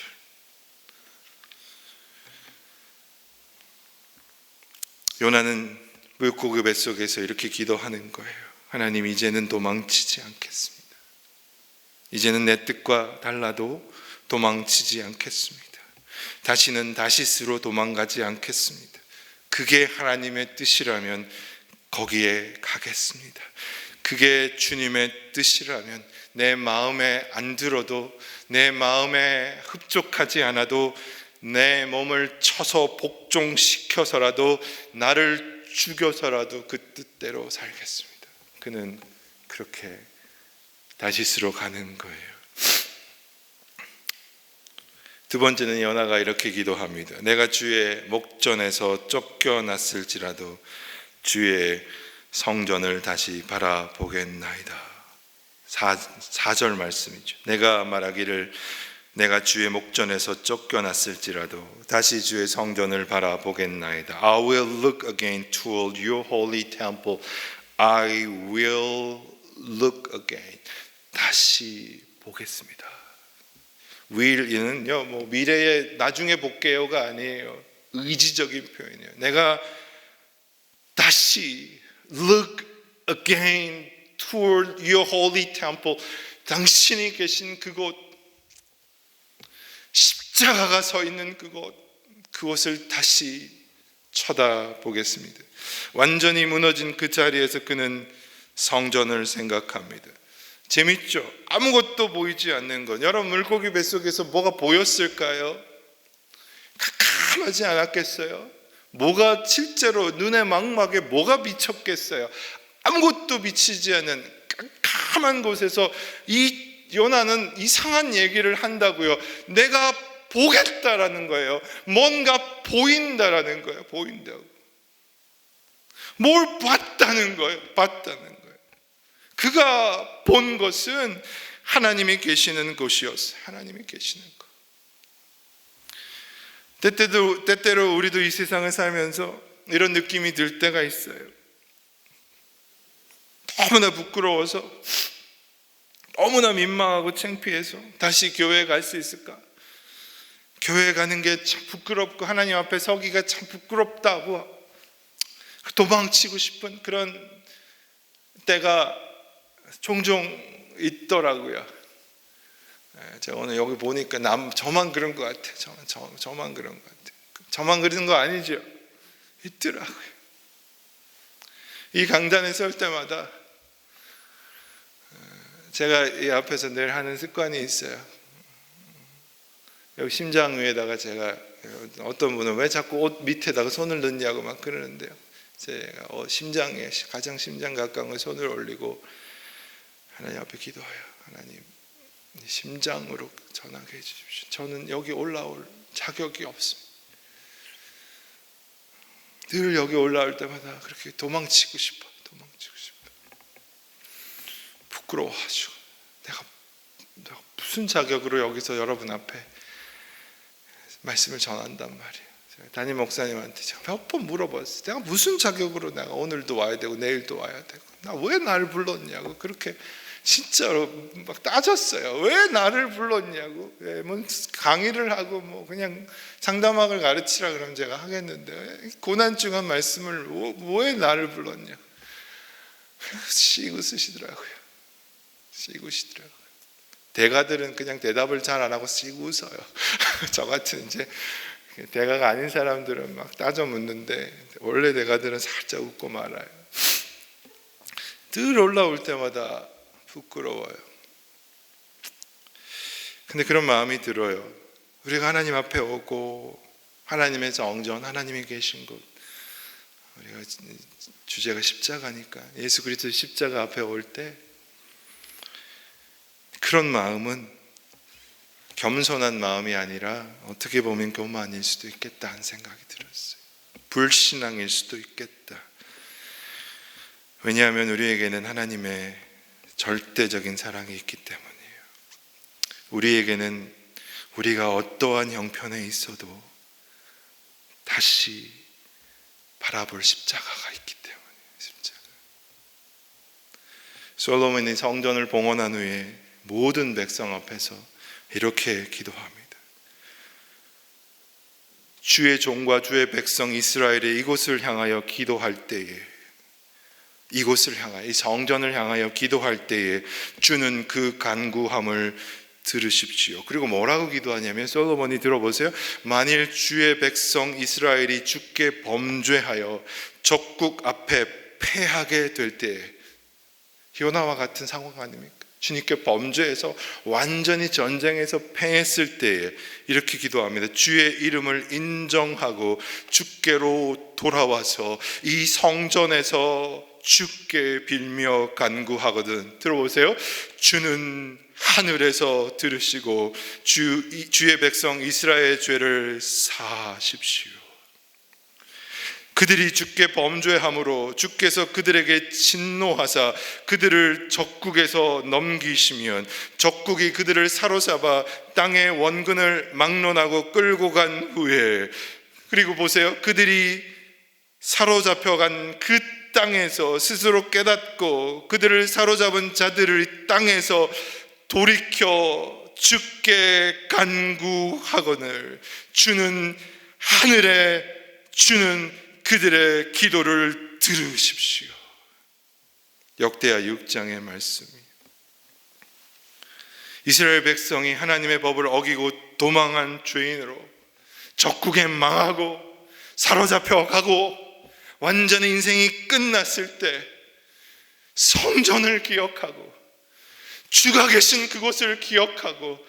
요나는 물고기 뱃속에서 이렇게 기도하는 거예요. 하나님 이제는 도망치지 않겠습니다. 이제는 내 뜻과 달라도 도망치지 않겠습니다. 다시는 다시스로 도망가지 않겠습니다. 그게 하나님의 뜻이라면 거기에 가겠습니다. 그게 주님의 뜻이라면 내 마음에 안 들어도 내 마음에 흡족하지 않아도 내 몸을 쳐서 복종시켜서라도 나를 죽여서라도 그 뜻대로 살겠습니다. 그는 그렇게 다시스로 가는 거예요. 두 번째는 요나가 이렇게 기도합니다. 내가 주의 목전에서 쫓겨났을지라도 주의 성전을 다시 바라보겠나이다. 4절 말씀이죠. 내가 말하기를 내가 주의 목전에서 쫓겨났을지라도 다시 주의 성전을 바라보겠나이다. I will look again toward your holy temple. I will look again. 다시 보겠습니다. will이는요, 뭐 미래에 나중에 볼게요가 아니에요. 의지적인 표현이에요. 내가 다시 look again toward your holy temple. 당신이 계신 그곳, 십자가가 서 있는 그곳을 다시 쳐다보겠습니다. 완전히 무너진 그 자리에서 그는 성전을 생각합니다. 재밌죠? 아무것도 보이지 않는 것. 여러분 물고기 뱃속에서 뭐가 보였을까요? 캄캄하지 않았겠어요? 뭐가 실제로 눈에 망막에 뭐가 비쳤겠어요? 아무것도 비치지 않는 깜깜한 곳에서 이 요나는 이상한 얘기를 한다고요. 내가 보겠다라는 거예요. 뭔가 보인다라는 거예요. 보인다고. 뭘 봤다는 거예요. 봤다는 거예요. 그가 본 것은 하나님이 계시는 곳이었어요. 하나님이 계시는 곳. 때때로 우리도 이 세상을 살면서 이런 느낌이 들 때가 있어요. 너무나 부끄러워서, 너무나 민망하고 창피해서 다시 교회에 갈 수 있을까? 교회에 가는 게 참 부끄럽고 하나님 앞에 서기가 참 부끄럽다고 도망치고 싶은 그런 때가 종종 있더라고요. 제가 오늘 여기 보니까 저만 그런 것 같아요. 저만 그런 것 같아요. 저만 그런 거 아니죠? 있더라고요. 이 강단에 설 때마다 제가 이 앞에서 늘 하는 습관이 있어요. 여기 심장 위에다가 제가 어떤 분은 왜 자꾸 옷 밑에다가 손을 넣냐고 막 그러는데요. 제가 심장에 가장 심장 가까운 손을 올리고 하나님 앞에 기도해요. 하나님 심장으로 전하게 해주십시오. 저는 여기 올라올 자격이 없습니다. 늘 여기 올라올 때마다 그렇게 도망치고 싶어. 부끄러워하죠. 내가 무슨 자격으로 여기서 여러분 앞에 말씀을 전한단 말이에요. 담임 목사님한테 제가 몇 번 물어봤어요. 내가 무슨 자격으로 내가 오늘도 와야 되고 내일도 와야 되고, 나 왜 나를 불렀냐고 그렇게 진짜로 막 따졌어요. 왜 나를 불렀냐고. 뭐 강의를 하고 뭐 그냥 상담학을 가르치라 그러면 제가 하겠는데 고난중한 말씀을 왜 나를 불렀냐고. 씩 웃으시더라고요. 씩 웃으시더라고요. 대가들은 그냥 대답을 잘 안 하고 씩 웃어요. 저 같은 이제 대가가 아닌 사람들은 막 따져 묻는데 원래 대가들은 살짝 웃고 말아요. 늘 올라올 때마다 부끄러워요. 근데 그런 마음이 들어요. 우리가 하나님 앞에 오고 하나님의 정전, 하나님이 계신 곳, 우리가 주제가 십자가니까 예수 그리스도의 십자가 앞에 올 때 그런 마음은 겸손한 마음이 아니라 어떻게 보면 교만일 수도 있겠다 하는 생각이 들었어요. 불신앙일 수도 있겠다. 왜냐하면 우리에게는 하나님의 절대적인 사랑이 있기 때문이에요. 우리에게는 우리가 어떠한 형편에 있어도 다시 바라볼 십자가가 있기 때문이에요. 십자가. 솔로몬이 성전을 봉헌한 후에 모든 백성 앞에서 이렇게 기도합니다. 주의 종과 주의 백성 이스라엘의 이곳을 향하여 기도할 때에, 이곳을 향하여, 이 성전을 향하여 기도할 때에 주는 그 간구함을 들으십시오. 그리고 뭐라고 기도하냐면, 솔로몬이 들어보세요. 만일 주의 백성 이스라엘이 주께 범죄하여 적국 앞에 패하게 될 때에, 요나와 같은 상황 아닙니까? 주님께 범죄해서 완전히 전쟁에서 패했을 때에 이렇게 기도합니다. 주의 이름을 인정하고 주께로 돌아와서 이 성전에서 주께 빌며 간구하거든. 들어보세요. 주는 하늘에서 들으시고 주의 백성 이스라엘의 죄를 사하십시오. 그들이 주께 범죄함으로 주께서 그들에게 진노하사 그들을 적국에서 넘기시면 적국이 그들을 사로잡아 땅의 원근을 막론하고 끌고 간 후에, 그리고 보세요, 그들이 사로잡혀간 그 땅에서 스스로 깨닫고 그들을 사로잡은 자들의 땅에서 돌이켜 주께 간구하거늘 주는 하늘에 주는 그들의 기도를 들으십시오. 역대하 6장의 말씀이에요. 이스라엘 백성이 하나님의 법을 어기고 도망한 죄인으로 적국에 망하고 사로잡혀 가고 완전히 인생이 끝났을 때 성전을 기억하고 주가 계신 그곳을 기억하고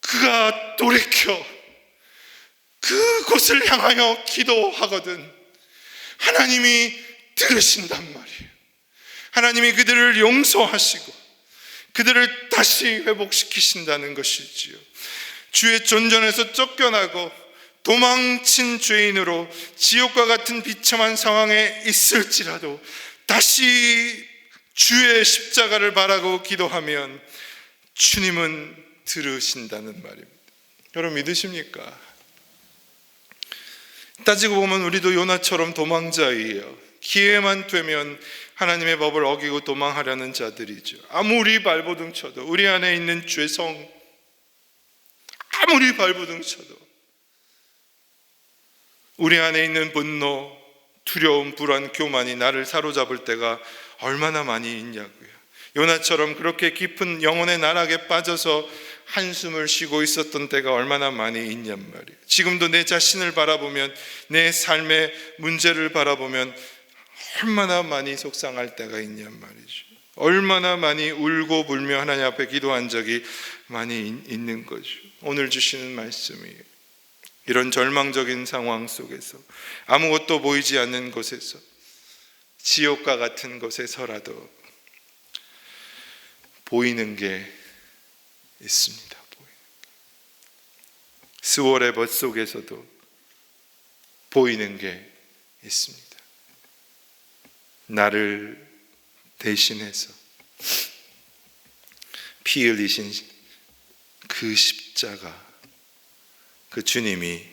그가 돌이켜 그곳을 향하여 기도하거든 하나님이 들으신단 말이에요. 하나님이 그들을 용서하시고 그들을 다시 회복시키신다는 것이지요. 주의 존전에서 쫓겨나고 도망친 죄인으로 지옥과 같은 비참한 상황에 있을지라도 다시 주의 십자가를 바라고 기도하면 주님은 들으신다는 말입니다. 여러분 믿으십니까? 따지고 보면 우리도 요나처럼 도망자이에요. 기회만 되면 하나님의 법을 어기고 도망하려는 자들이죠. 아무리 발버둥 쳐도, 우리 안에 있는 죄성 아무리 발버둥 쳐도 우리 안에 있는 분노, 두려움, 불안, 교만이 나를 사로잡을 때가 얼마나 많이 있냐고요. 요나처럼 그렇게 깊은 영혼의 나락에 빠져서 한숨을 쉬고 있었던 때가 얼마나 많이 있냔 말이에요. 지금도 내 자신을 바라보면, 내 삶의 문제를 바라보면 얼마나 많이 속상할 때가 있냔 말이죠. 얼마나 많이 울고 불며 하나님 앞에 기도한 적이 많이 있는 거죠. 오늘 주시는 말씀이에요. 이런 절망적인 상황 속에서, 아무것도 보이지 않는 곳에서, 지옥과 같은 곳에서라도 보이는 게 있습니다. 스월의 벗 속에서도 보이는 게 있습니다. 나를 대신해서 피 흘리신 그 십자가, 그 주님이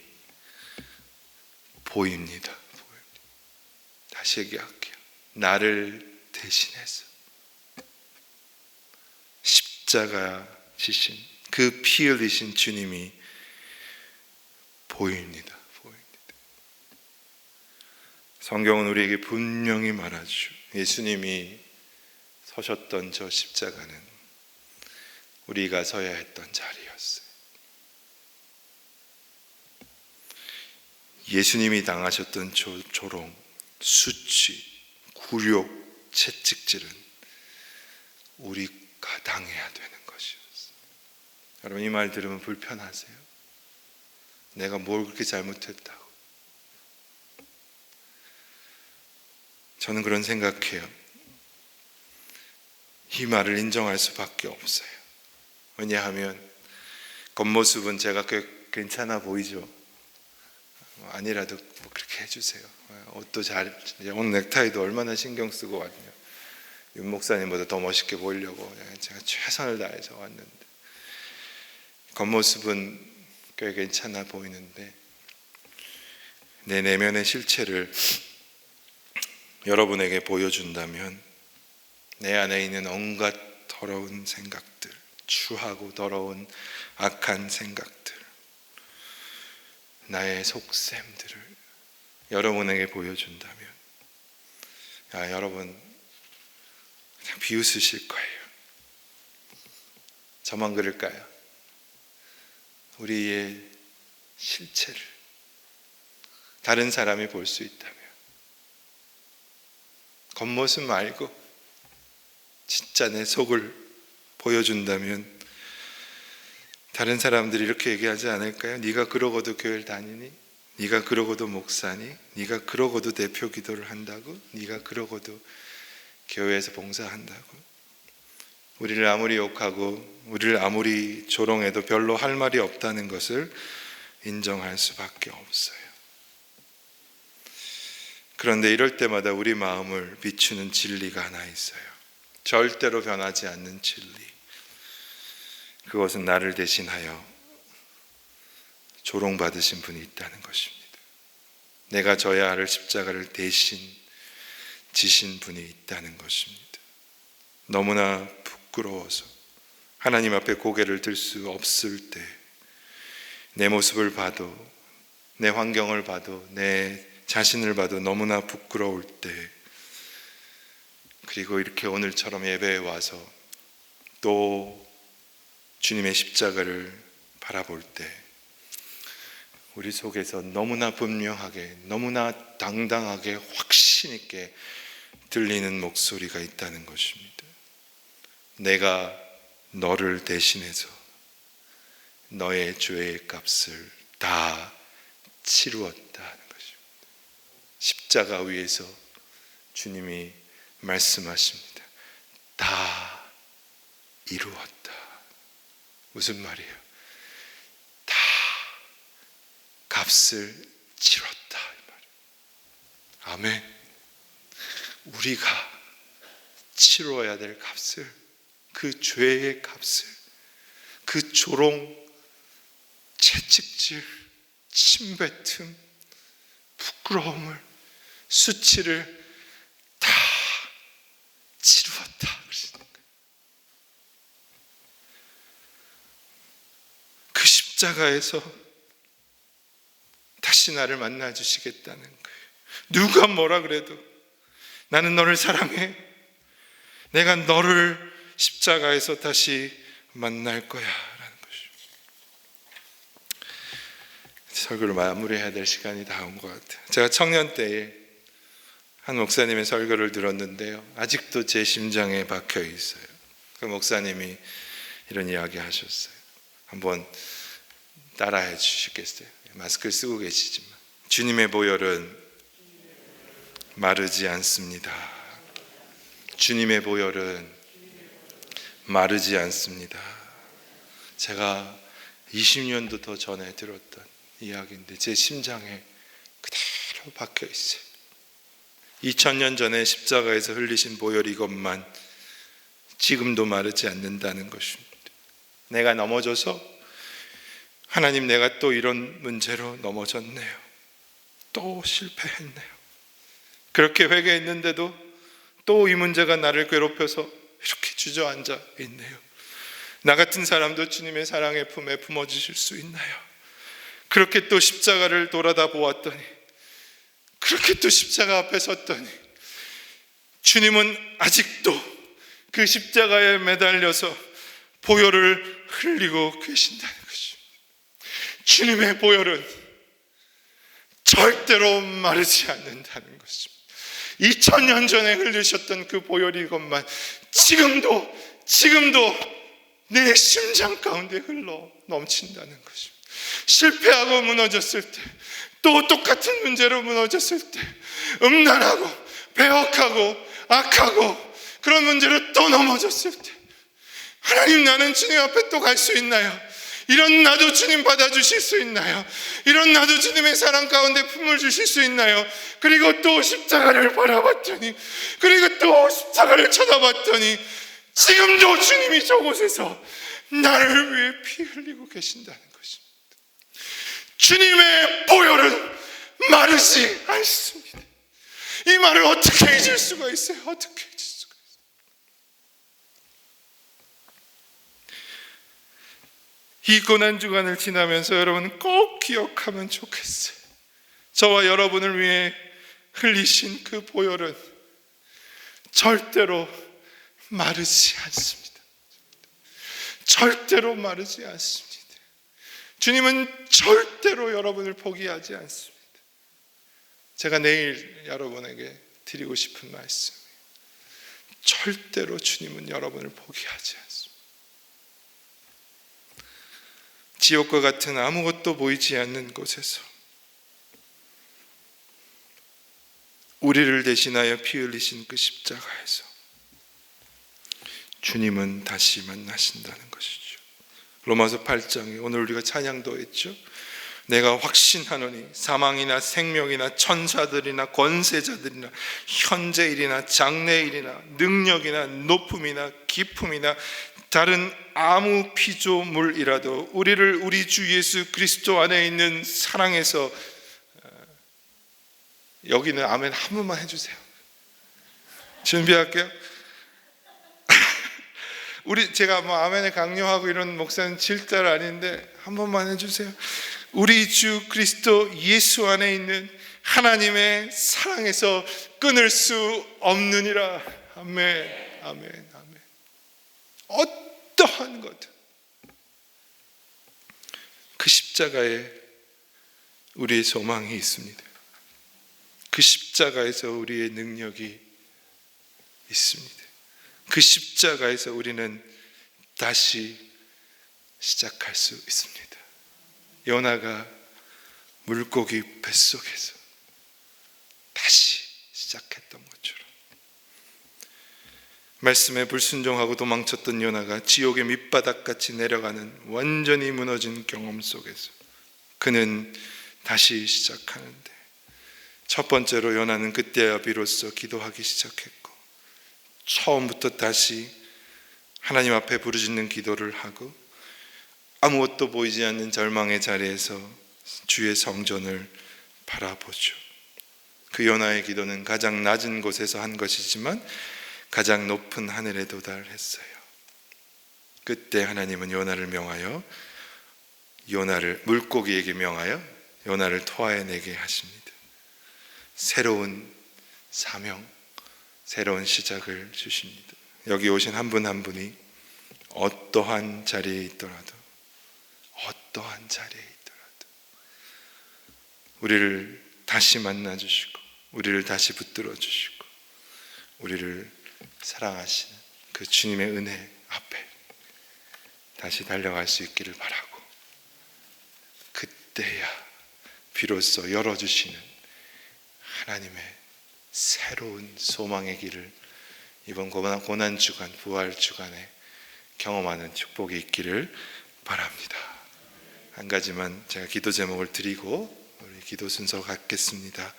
보입니다. 다시 얘기할게요. 나를 대신해서 십자가 지신 그 피 흘리신 주님이 보입니다. 성경은 우리에게 분명히 말하죠. 예수님이 서셨던 저 십자가는 우리가 서야 했던 자리였어요. 예수님이 당하셨던 조롱, 수치, 굴욕, 채찍질은 우리가 당해야 되는 것이었어요. 여러분, 이 말 들으면 불편하세요? 내가 뭘 그렇게 잘못했다고? 저는 그런 생각해요. 이 말을 인정할 수밖에 없어요. 왜냐하면 겉모습은 제가 꽤 괜찮아 보이죠. 아니라도 뭐 그렇게 해주세요. 옷도 오늘 넥타이도 얼마나 신경 쓰고 왔냐. 윤 목사님보다 더 멋있게 보이려고 제가 최선을 다해서 왔는데 겉모습은 꽤 괜찮아 보이는데 내 내면의 실체를 여러분에게 보여준다면 내 안에 있는 온갖 더러운 생각들, 추하고 더러운 악한 생각들, 나의 속셈들을 여러분에게 보여준다면 여러분 그냥 비웃으실 거예요. 저만 그럴까요? 우리의 실체를 다른 사람이 볼 수 있다면 겉모습 말고 진짜 내 속을 보여준다면 다른 사람들이 이렇게 얘기하지 않을까요? 네가 그러고도 교회를 다니니? 네가 그러고도 목사니? 네가 그러고도 대표 기도를 한다고? 네가 그러고도 교회에서 봉사한다고? 우리를 아무리 욕하고 우리를 아무리 조롱해도 별로 할 말이 없다는 것을 인정할 수밖에 없어요. 그런데 이럴 때마다 우리 마음을 비추는 진리가 하나 있어요. 절대로 변하지 않는 진리. 그것은 나를 대신하여 조롱받으신 분이 있다는 것입니다. 내가 져야 할 십자가를 대신 지신 분이 있다는 것입니다. 너무나 부끄러워서 하나님 앞에 고개를 들 수 없을 때, 내 모습을 봐도, 내 환경을 봐도, 내 자신을 봐도 너무나 부끄러울 때, 그리고 이렇게 오늘처럼 예배에 와서 또 주님의 십자가를 바라볼 때 우리 속에서 너무나 분명하게, 너무나 당당하게, 확신 있게 들리는 목소리가 있다는 것입니다. 내가 너를 대신해서 너의 죄의 값을 다 치루었다 하는 것입니다. 십자가 위에서 주님이 말씀하십니다. 다 이루었다. 무슨 말이에요? 다 값을 치렀다 이 말이에요. 아멘. 우리가 치러야 될 값을, 그 죄의 값을, 그 조롱, 채찍질, 침뱉음, 부끄러움을, 수치를 다 치루었다 그러시는 거예요. 그 십자가에서 다시 나를 만나 주시겠다는 거예요. 누가 뭐라 그래도 나는 너를 사랑해. 내가 너를 십자가에서 다시 만날 거야 라는 것입니다. 설교를 마무리해야 될 시간이 다 온 것 같아요. 제가 청년 때에 한 목사님의 설교를 들었는데요, 아직도 제 심장에 박혀 있어요. 그 목사님이 이런 이야기 하셨어요. 한번 따라해 주시겠어요? 마스크를 쓰고 계시지만, 주님의 보혈은 마르지 않습니다. 주님의 보혈은 마르지 않습니다. 제가 20년도 더 전에 들었던 이야기인데 제 심장에 그대로 박혀 있어요. 2000년 전에 십자가에서 흘리신 보혈 이것만 지금도 마르지 않는다는 것입니다. 내가 넘어져서 하나님, 내가 또 이런 문제로 넘어졌네요. 또 실패했네요. 그렇게 회개했는데도 또 이 문제가 나를 괴롭혀서 이렇게 주저앉아 있네요. 나 같은 사람도 주님의 사랑의 품에 품어주실 수 있나요? 그렇게 또 십자가를 돌아다 보았더니, 그렇게 또 십자가 앞에 섰더니 주님은 아직도 그 십자가에 매달려서 보혈을 흘리고 계신다는 것입니다. 주님의 보혈은 절대로 마르지 않는다는 것입니다. 2000년 전에 흘리셨던 그 보혈이 이것만 지금도 내 심장 가운데 흘러 넘친다는 것입니다. 실패하고 무너졌을 때, 또 똑같은 문제로 무너졌을 때, 음란하고 배역하고 악하고 그런 문제로 또 넘어졌을 때, 하나님, 나는 주님 앞에 또 갈 수 있나요? 이런 나도 주님 받아주실 수 있나요? 이런 나도 주님의 사랑 가운데 품을 주실 수 있나요? 그리고 또 십자가를 바라봤더니, 그리고 또 십자가를 쳐다봤더니 지금도 주님이 저곳에서 나를 위해 피 흘리고 계신다는 것입니다. 주님의 보혈은 마르지 않습니다. 이 말을 어떻게 잊을 수가 있어요? 어떻게 잊을 수가 있어요? 이 고난주간을 지나면서 여러분 꼭 기억하면 좋겠어요. 저와 여러분을 위해 흘리신 그 보혈은 절대로 마르지 않습니다. 절대로 마르지 않습니다. 주님은 절대로 여러분을 포기하지 않습니다. 제가 내일 여러분에게 드리고 싶은 말씀이에요. 절대로 주님은 여러분을 포기하지 않습니다. 지옥과 같은 아무것도 보이지 않는 곳에서 우리를 대신하여 피 흘리신 그 십자가에서 주님은 다시 만나신다는 것이죠. 로마서 8장에 오늘 우리가 찬양도 했죠. 내가 확신하노니 사망이나 생명이나 천사들이나 권세자들이나 현재일이나 장래일이나 능력이나 높음이나 깊음이나 다른 아무 피조물이라도 우리를 우리 주 예수 그리스도 안에 있는 사랑에서, 여기는 아멘 한 번만 해주세요. 준비할게요. 제가 뭐 아멘에 강요하고 이런 목사는 질달 아닌데 한 번만 해주세요. 우리 주 그리스도 예수 안에 있는 하나님의 사랑에서 끊을 수 없느니라. 아멘, 아멘, 아멘. 어떠한 것, 그 십자가에 우리의 소망이 있습니다. 그 십자가에서 우리의 능력이 있습니다. 그 십자가에서 우리는 다시 시작할 수 있습니다. 요나가 물고기 뱃속에서 다시 시작했던 것처럼, 말씀에 불순종하고 도망쳤던 요나가 지옥의 밑바닥같이 내려가는 완전히 무너진 경험 속에서 그는 다시 시작하는데, 첫 번째로 요나는 그때야 비로소 기도하기 시작했고, 처음부터 다시 하나님 앞에 부르짖는 기도를 하고, 아무것도 보이지 않는 절망의 자리에서 주의 성전을 바라보죠. 그 요나의 기도는 가장 낮은 곳에서 한 것이지만 가장 높은 하늘에 도달했어요. 그때 하나님은 요나를 명하여, 물고기에게 명하여 요나를 토하여내게 하십니다. 새로운 사명, 새로운 시작을 주십니다. 여기 오신 한 분 한 분이 어떠한 자리에 있더라도, 어떠한 자리에 있더라도 우리를 다시 만나주시고, 우리를 다시 붙들어 주시고, 우리를 사랑하시는 그 주님의 은혜 앞에 다시 달려갈 수 있기를 바라고, 그때야 비로소 열어주시는 하나님의 새로운 소망의 길을 이번 고난주간, 부활주간에 경험하는 축복이 있기를 바랍니다. 한 가지만 제가 기도 제목을 드리고 우리 기도 순서 갖겠습니다.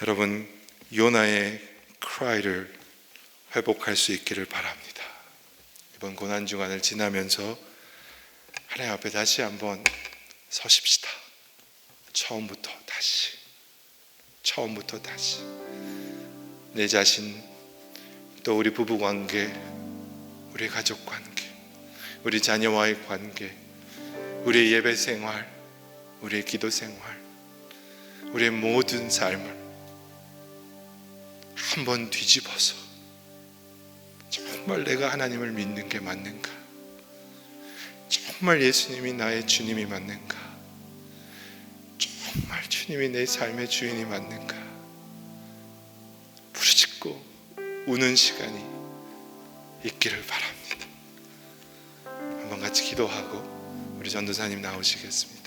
여러분, 요나의 크라이를 회복할 수 있기를 바랍니다. 이번 고난주간을 지나면서 하나님 앞에 다시 한번 서십시다. 처음부터 다시 내 자신, 또 우리 부부 관계, 우리 가족 관계, 우리 자녀와의 관계, 우리의 예배 생활, 우리의 기도 생활, 우리의 모든 삶을 한번 뒤집어서 정말 내가 하나님을 믿는 게 맞는가? 정말 예수님이 나의 주님이 맞는가? 정말 주님이 내 삶의 주인이 맞는가? 부르짖고 우는 시간이 있기를 바랍니다. 한번 같이 기도하고 우리 전도사님 나오시겠습니다.